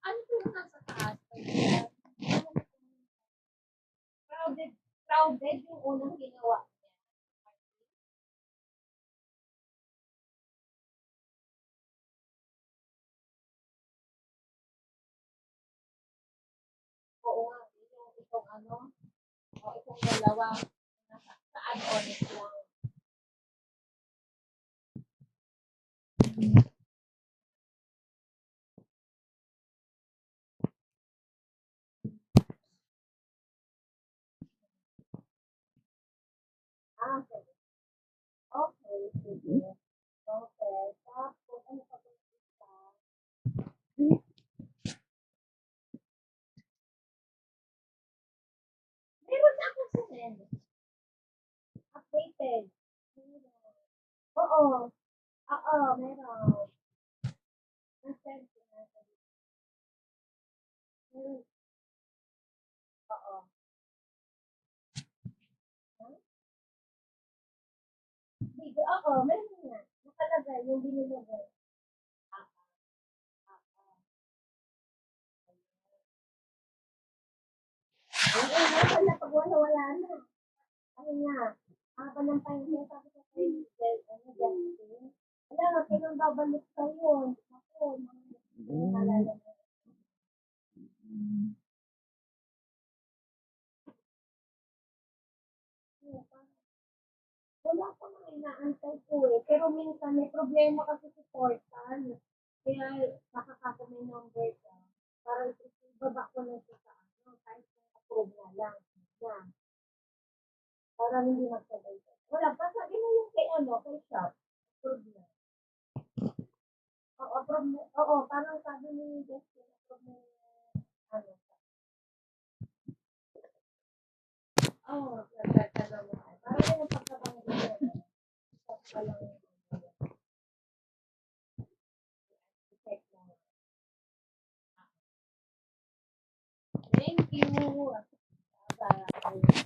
Ano po yung nasa taas? Crowded, crowded yung unang ginawa niya. Oo nga, yung itong ano, o itong dalawa, nasa sa add-ons lang. Ah, okay. Okay, sige. Okay. Tapos, ano pa ba yung isa? Meron na akong sinend. Updated. Oo. Oo, meron. Na-send ko na. Meron. Oo. Huh? Video, oo, meron nga. Nakalagay, yung binilagay. Ah, ah, ah. Oo, wala pag wala na. Ano nga, ng pahinga, sabi ko kay Miguel, ano, Justin. Wala nga, kailan babalik ka yun? Ako, naalala mo. Wala ko nang inaantay ko eh. Pero minsan may problema kasi sa portal. Kaya makakako may number ka. Para ibaba ko na siya sa ano, kahit kung approve na lang. Na, para hindi magsabay. Wala, pasabi mo yung kay ano, kay shop. Approve na. Oo, approve na. Oo, parang sabi ni Justin, approve na ano. Oo, nagtatanong mo. Parang yung pagkabanggit na. Shop pa lang yung check lang. Thank you. Bye.